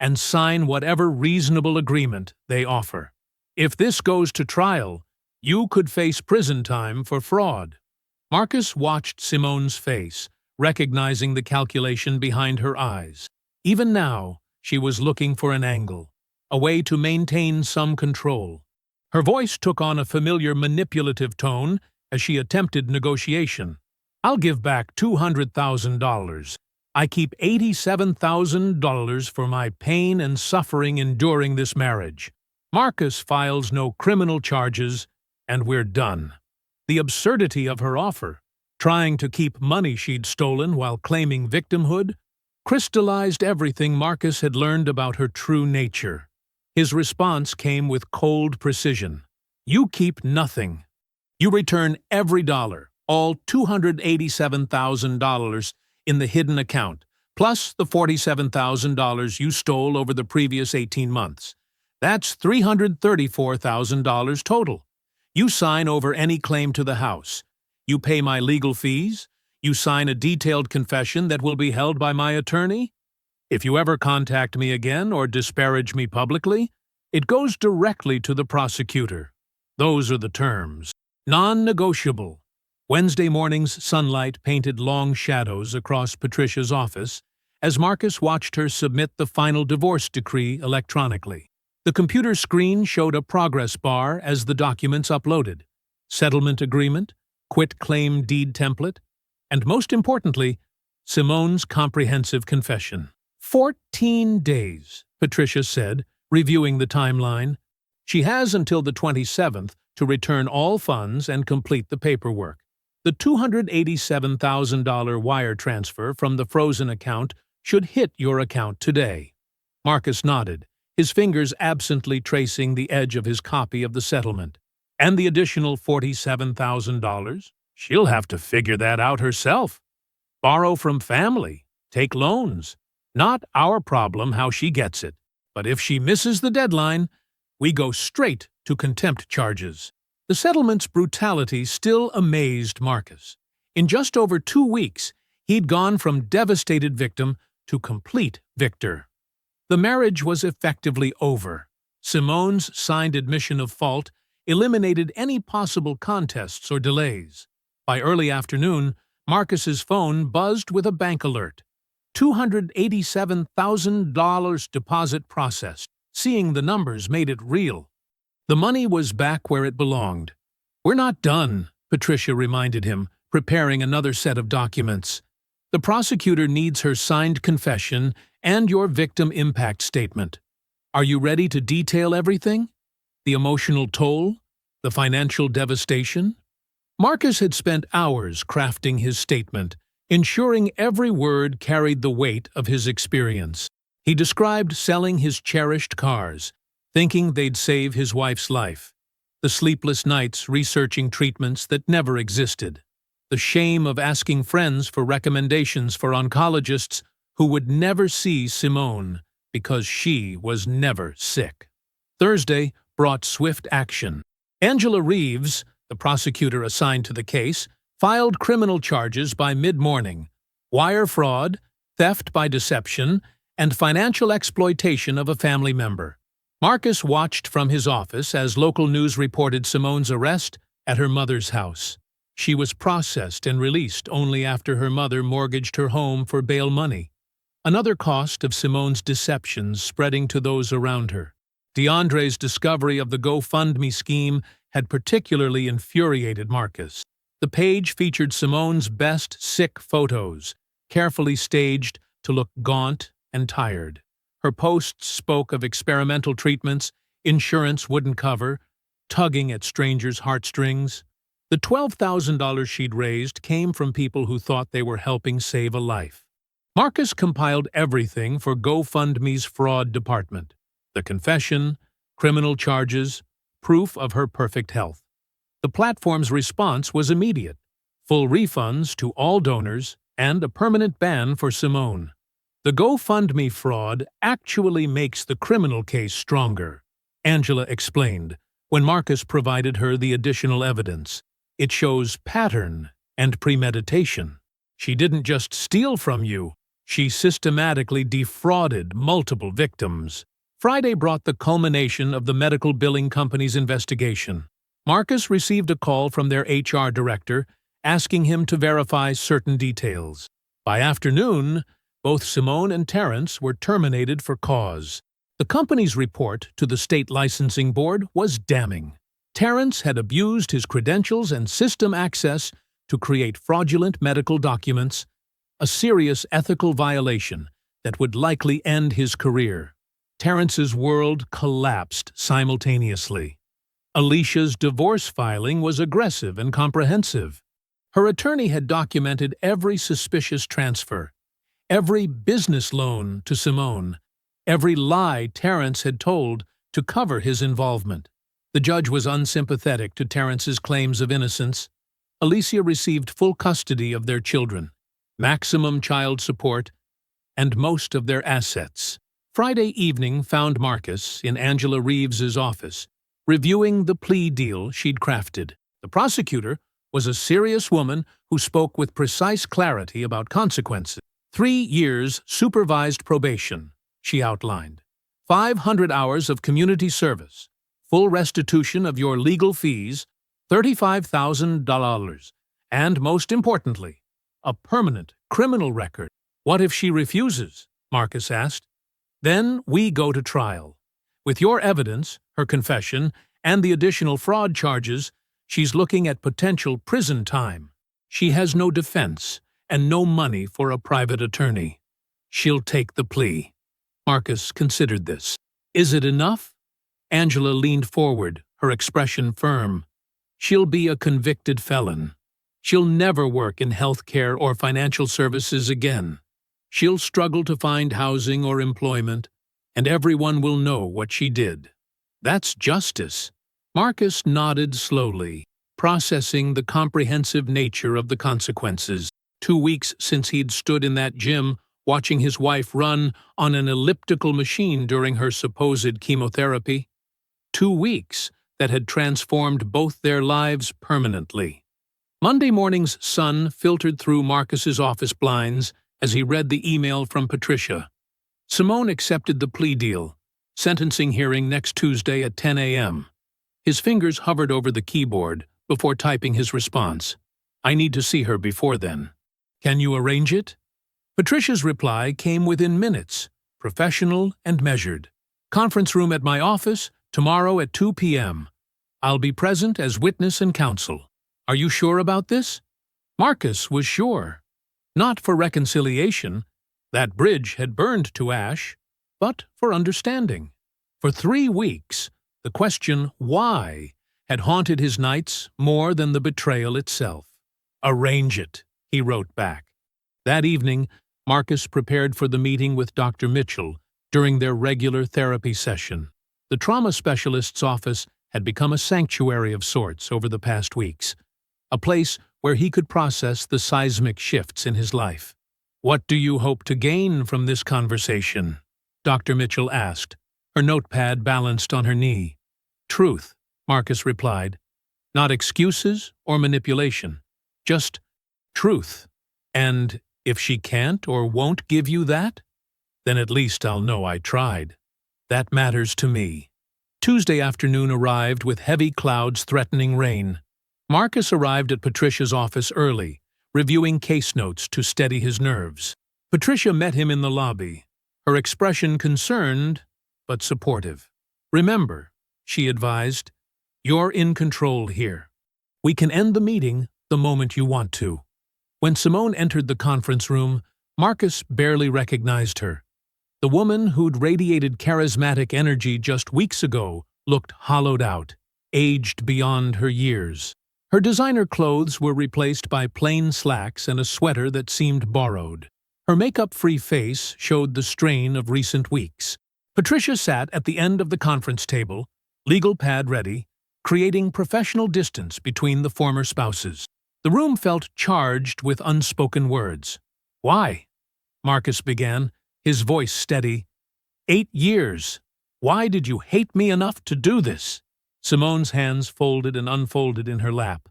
and sign whatever reasonable agreement they offer. If this goes to trial, you could face prison time for fraud." Marcus watched Simone's face, recognizing the calculation behind her eyes. Even now, she was looking for an angle, a way to maintain some control. Her voice took on a familiar manipulative tone as she attempted negotiation. "I'll give back $200,000. I keep $87,000 for my pain and suffering enduring this marriage. Marcus files no criminal charges, and we're done." The absurdity of her offer, trying to keep money she'd stolen while claiming victimhood, crystallized everything Marcus had learned about her true nature. His response came with cold precision. "You keep nothing. You return every dollar, all $287,000 in the hidden account, plus the $47,000 you stole over the previous 18 months. That's $334,000 total. You sign over any claim to the house. You pay my legal fees. You sign a detailed confession that will be held by my attorney. If you ever contact me again or disparage me publicly, it goes directly to the prosecutor. Those are the terms. Non-negotiable." Wednesday morning's sunlight painted long shadows across Patricia's office as Marcus watched her submit the final divorce decree electronically. The computer screen showed a progress bar as the documents uploaded: settlement agreement, quit-claim deed template, and most importantly, Simone's comprehensive confession. 14 days, Patricia said, reviewing the timeline. She has until the 27th to return all funds and complete the paperwork. The $287,000 wire transfer from the frozen account should hit your account today. Marcus nodded, his fingers absently tracing the edge of his copy of the settlement. And the additional $47,000? She'll have to figure that out herself. Borrow from family, take loans. Not our problem how she gets it. But if she misses the deadline, we go straight to contempt charges. The settlement's brutality still amazed Marcus. In just over 2 weeks, he'd gone from devastated victim to complete victor. The marriage was effectively over. Simone's signed admission of fault eliminated any possible contests or delays. By early afternoon, Marcus's phone buzzed with a bank alert. $287,000 deposit processed. Seeing the numbers made it real. The money was back where it belonged. "We're not done," Patricia reminded him, preparing another set of documents. "The prosecutor needs her signed confession and your victim impact statement. Are you ready to detail everything? The emotional toll? The financial devastation?" Marcus had spent hours crafting his statement, ensuring every word carried the weight of his experience. He described selling his cherished cars, thinking they'd save his wife's life, the sleepless nights researching treatments that never existed, the shame of asking friends for recommendations for oncologists who would never see Simone, because she was never sick. Thursday brought swift action. Angela Reeves, the prosecutor assigned to the case, filed criminal charges by mid-morning: wire fraud, theft by deception, and financial exploitation of a family member. Marcus watched from his office as local news reported Simone's arrest at her mother's house. She was processed and released only after her mother mortgaged her home for bail money, another cost of Simone's deceptions spreading to those around her. DeAndre's discovery of the GoFundMe scheme had particularly infuriated Marcus. The page featured Simone's best sick photos, carefully staged to look gaunt and tired. Her posts spoke of experimental treatments insurance wouldn't cover, tugging at strangers' heartstrings. The $12,000 she'd raised came from people who thought they were helping save a life. Marcus compiled everything for GoFundMe's fraud department: the confession, criminal charges, proof of her perfect health. The platform's response was immediate: full refunds to all donors and a permanent ban for Simone. The GoFundMe fraud actually makes the criminal case stronger, Angela explained, when Marcus provided her the additional evidence. It shows pattern and premeditation. She didn't just steal from you, she systematically defrauded multiple victims. Friday brought the culmination of the medical billing company's investigation. Marcus received a call from their HR director asking him to verify certain details. By afternoon, both Simone and Terrence were terminated for cause. The company's report to the state licensing board was damning. Terrence had abused his credentials and system access to create fraudulent medical documents, a serious ethical violation that would likely end his career. Terrence's world collapsed simultaneously. Alicia's divorce filing was aggressive and comprehensive. Her attorney had documented every suspicious transfer, every business loan to Simone, every lie Terrence had told to cover his involvement. The judge was unsympathetic to Terrence's claims of innocence. Alicia received full custody of their children, maximum child support, and most of their assets. Friday evening found Marcus in Angela Reeves's office, reviewing the plea deal she'd crafted. The prosecutor was a serious woman who spoke with precise clarity about consequences. 3 years supervised probation, she outlined. 500 hours of community service, full restitution of your legal fees, $35,000, and most importantly, a permanent criminal record. What if she refuses? Marcus asked. Then we go to trial. With your evidence, her confession, and the additional fraud charges, she's looking at potential prison time. She has no defense and no money for a private attorney. She'll take the plea. Marcus considered this. Is it enough? Angela leaned forward, her expression firm. She'll be a convicted felon. She'll never work in healthcare or financial services again. She'll struggle to find housing or employment, and everyone will know what she did. That's justice. Marcus nodded slowly, processing the comprehensive nature of the consequences. 2 weeks since he'd stood in that gym watching his wife run on an elliptical machine during her supposed chemotherapy. 2 weeks that had transformed both their lives permanently. Monday morning's sun filtered through Marcus's office blinds as he read the email from Patricia. Simone accepted the plea deal, sentencing hearing next Tuesday at 10 a.m. His fingers hovered over the keyboard before typing his response. I need to see her before then. Can you arrange it? Patricia's reply came within minutes, professional and measured. Conference room at my office, tomorrow at 2 p.m. I'll be present as witness and counsel. Are you sure about this? Marcus was sure. Not for reconciliation, that bridge had burned to ash, but for understanding. For 3 weeks, the question why had haunted his nights more than the betrayal itself. Arrange it, he wrote back. That evening, Marcus prepared for the meeting with Dr. Mitchell during their regular therapy session. The trauma specialist's office had become a sanctuary of sorts over the past weeks, a place where he could process the seismic shifts in his life. What do you hope to gain from this conversation? Dr. Mitchell asked, her notepad balanced on her knee. Truth, Marcus replied. Not excuses or manipulation. Just truth. And if she can't or won't give you that, then at least I'll know I tried. That matters to me. Tuesday afternoon arrived with heavy clouds threatening rain. Marcus arrived at Patricia's office early, reviewing case notes to steady his nerves. Patricia met him in the lobby, her expression concerned but supportive. Remember, she advised, you're in control here. We can end the meeting the moment you want to. When Simone entered the conference room, Marcus barely recognized her. The woman who'd radiated charismatic energy just weeks ago looked hollowed out, aged beyond her years. Her designer clothes were replaced by plain slacks and a sweater that seemed borrowed. Her makeup-free face showed the strain of recent weeks. Patricia sat at the end of the conference table, legal pad ready, creating professional distance between the former spouses. The room felt charged with unspoken words. Why? Marcus began, his voice steady. 8 years. Why did you hate me enough to do this? Simone's hands folded and unfolded in her lap.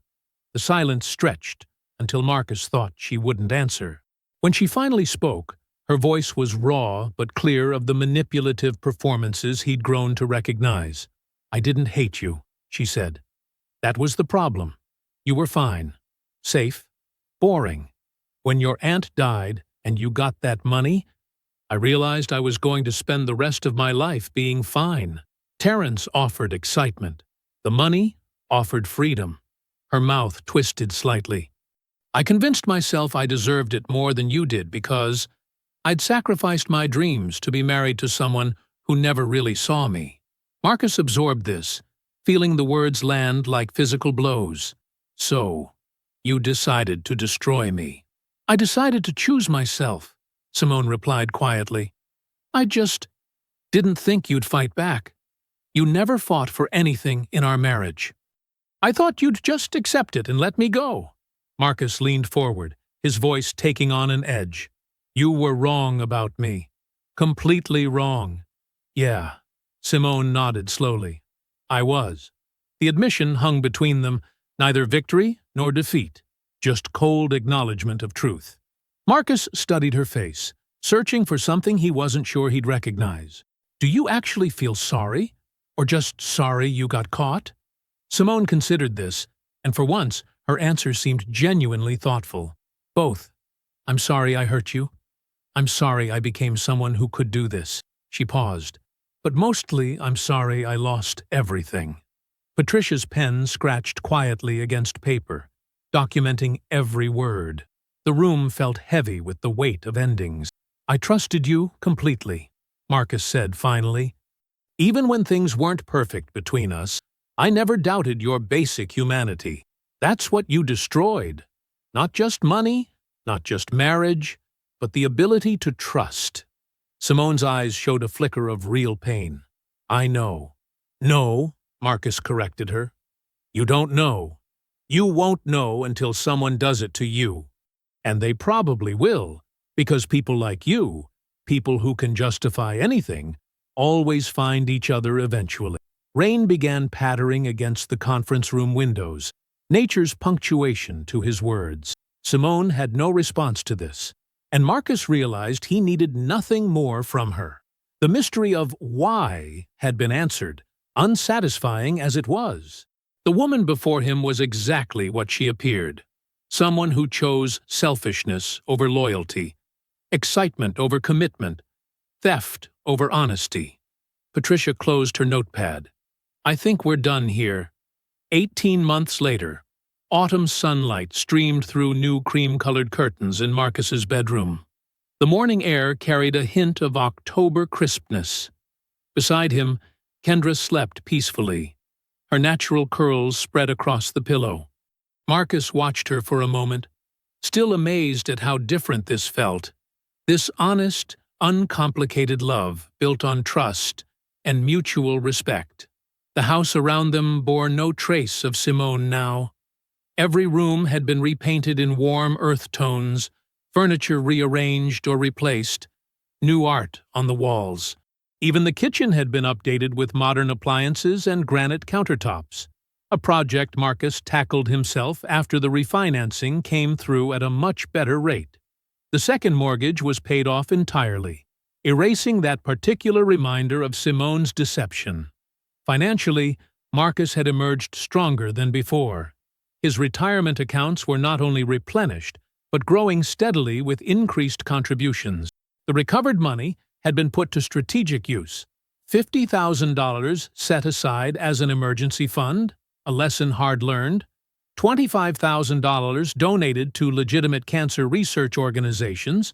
The silence stretched until Marcus thought she wouldn't answer. When she finally spoke, her voice was raw but clear of the manipulative performances he'd grown to recognize. I didn't hate you, she said. That was the problem. You were fine. Safe. Boring. When your aunt died and you got that money, I realized I was going to spend the rest of my life being fine. Terence offered excitement. The money offered freedom. Her mouth twisted slightly. I convinced myself I deserved it more than you did because I'd sacrificed my dreams to be married to someone who never really saw me. Marcus absorbed this, feeling the words land like physical blows. So, you decided to destroy me. I decided to choose myself, Simone replied quietly. I just didn't think you'd fight back. You never fought for anything in our marriage. I thought you'd just accept it and let me go. Marcus leaned forward, his voice taking on an edge. You were wrong about me. Completely wrong. Yeah. Simone nodded slowly. I was. The admission hung between them, neither victory nor defeat, just cold acknowledgement of truth. Marcus studied her face, searching for something he wasn't sure he'd recognize. Do you actually feel sorry? Or just sorry you got caught? Simone considered this, and for once, her answer seemed genuinely thoughtful. Both. I'm sorry I hurt you. I'm sorry I became someone who could do this. She paused. But mostly, I'm sorry I lost everything. Patricia's pen scratched quietly against paper, documenting every word. The room felt heavy with the weight of endings. I trusted you completely, Marcus said finally. Even when things weren't perfect between us, I never doubted your basic humanity. That's what you destroyed. Not just money, not just marriage, but the ability to trust. Simone's eyes showed a flicker of real pain. I know. No, Marcus corrected her. You don't know. You won't know until someone does it to you. And they probably will, because people like you, people who can justify anything, always find each other eventually. Rain began pattering against the conference room windows, nature's punctuation to his words. Simone had no response to this, and Marcus realized he needed nothing more from her. The mystery of why had been answered, unsatisfying as it was. The woman before him was exactly what she appeared. Someone who chose selfishness over loyalty, excitement over commitment, theft over honesty. Patricia closed her notepad. I think we're done here. 18 months later, autumn sunlight streamed through new cream-colored curtains in Marcus's bedroom. The morning air carried a hint of October crispness. Beside him, Kendra slept peacefully, her natural curls spread across the pillow. Marcus watched her for a moment, still amazed at how different this felt. This honest, uncomplicated love built on trust and mutual respect. The house around them bore no trace of Simone now. Every room had been repainted in warm earth tones, furniture rearranged or replaced, new art on the walls. Even the kitchen had been updated with modern appliances and granite countertops, a project Marcus tackled himself after the refinancing came through at a much better rate. The second mortgage was paid off entirely, erasing that particular reminder of Simone's deception. Financially, Marcus had emerged stronger than before. His retirement accounts were not only replenished, but growing steadily with increased contributions. The recovered money had been put to strategic use. $50,000 set aside as an emergency fund, a lesson hard learned, $25,000 donated to legitimate cancer research organizations,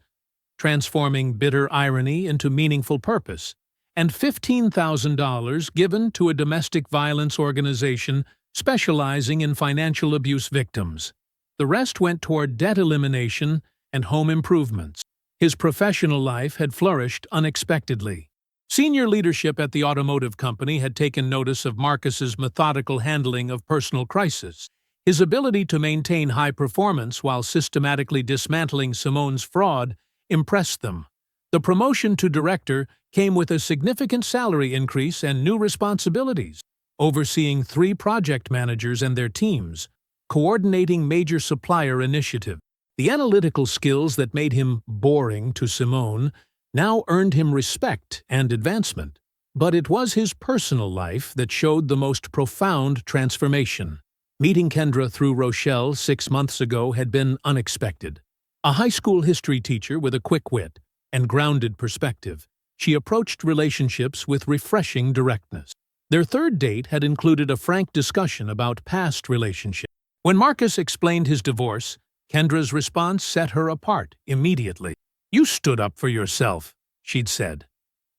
transforming bitter irony into meaningful purpose, and $15,000 given to a domestic violence organization specializing in financial abuse victims. The rest went toward debt elimination and home improvements. His professional life had flourished unexpectedly. Senior leadership at the automotive company had taken notice of Marcus's methodical handling of personal crisis. His ability to maintain high performance while systematically dismantling Simone's fraud impressed them. The promotion to director came with a significant salary increase and new responsibilities, overseeing 3 project managers and their teams, coordinating major supplier initiatives. The analytical skills that made him boring to Simone now earned him respect and advancement. But it was his personal life that showed the most profound transformation. Meeting Kendra through Rochelle 6 months ago had been unexpected. A high school history teacher with a quick wit and grounded perspective, she approached relationships with refreshing directness. Their third date had included a frank discussion about past relationships. When Marcus explained his divorce, Kendra's response set her apart immediately. "You stood up for yourself," she'd said.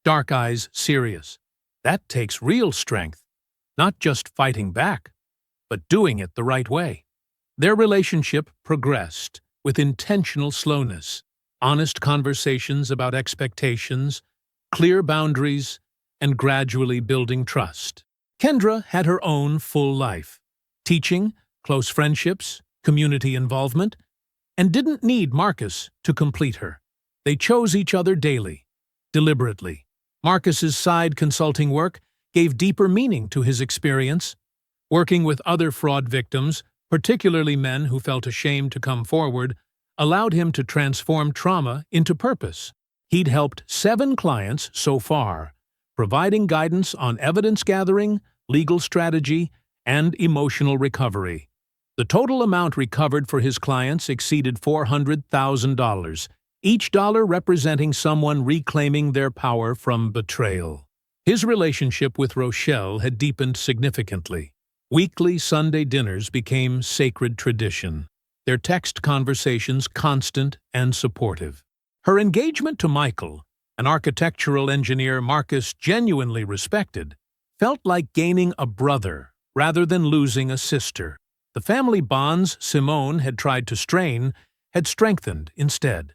Dark eyes serious. "That takes real strength. Not just fighting back, but doing it the right way." Their relationship progressed with intentional slowness, honest conversations about expectations, clear boundaries, and gradually building trust. Kendra had her own full life, teaching, close friendships, community involvement, and didn't need Marcus to complete her. They chose each other daily, deliberately. Marcus's side consulting work gave deeper meaning to his experience. Working with other fraud victims, particularly men who felt ashamed to come forward, allowed him to transform trauma into purpose. He'd helped 7 clients so far, providing guidance on evidence gathering, legal strategy, and emotional recovery. The total amount recovered for his clients exceeded $400,000, each dollar representing someone reclaiming their power from betrayal. His relationship with Rochelle had deepened significantly. Weekly Sunday dinners became sacred tradition, their text conversations constant and supportive. Her engagement to Michael, an architectural engineer Marcus genuinely respected, felt like gaining a brother rather than losing a sister. The family bonds Simone had tried to strain had strengthened instead.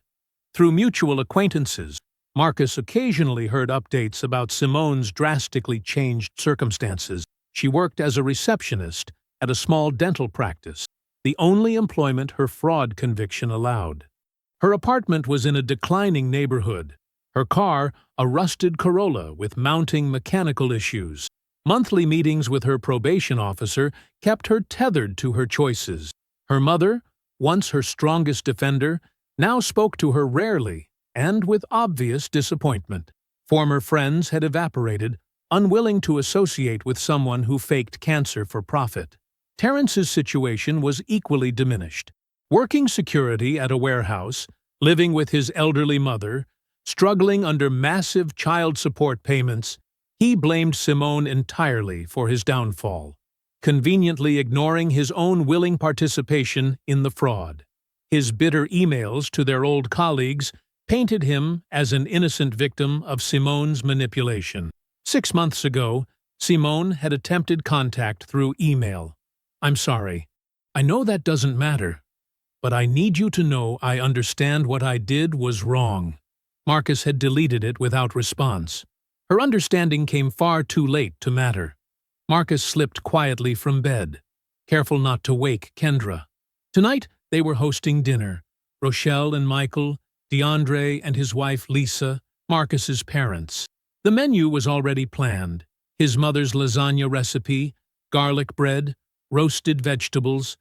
Through mutual acquaintances, Marcus occasionally heard updates about Simone's drastically changed circumstances. She worked as a receptionist at a small dental practice, the only employment her fraud conviction allowed. Her apartment was in a declining neighborhood, her car a rusted Corolla with mounting mechanical issues. Monthly meetings with her probation officer kept her tethered to her choices. Her mother, once her strongest defender, now spoke to her rarely and with obvious disappointment. Former friends had evaporated, unwilling to associate with someone who faked cancer for profit. Terrence's situation was equally diminished. Working security at a warehouse, living with his elderly mother, struggling under massive child support payments, he blamed Simone entirely for his downfall, conveniently ignoring his own willing participation in the fraud. His bitter emails to their old colleagues painted him as an innocent victim of Simone's manipulation. 6 months ago, Simone had attempted contact through email. "I'm sorry. I know that doesn't matter, but I need you to know I understand what I did was wrong." Marcus had deleted it without response. Her understanding came far too late to matter. Marcus slipped quietly from bed, careful not to wake Kendra. Tonight, they were hosting dinner. Rochelle and Michael, DeAndre and his wife Lisa, Marcus's parents. The menu was already planned. His mother's lasagna recipe, garlic bread, roasted vegetables.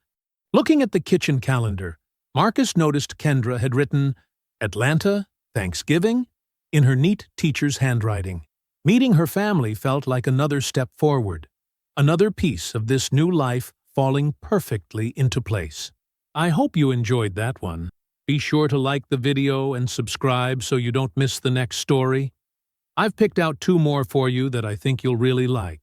Looking at the kitchen calendar, Marcus noticed Kendra had written Atlanta, Thanksgiving, in her neat teacher's handwriting. Meeting her family felt like another step forward, another piece of this new life falling perfectly into place. I hope you enjoyed that one. Be sure to like the video and subscribe so you don't miss the next story. I've picked out 2 more for you that I think you'll really like.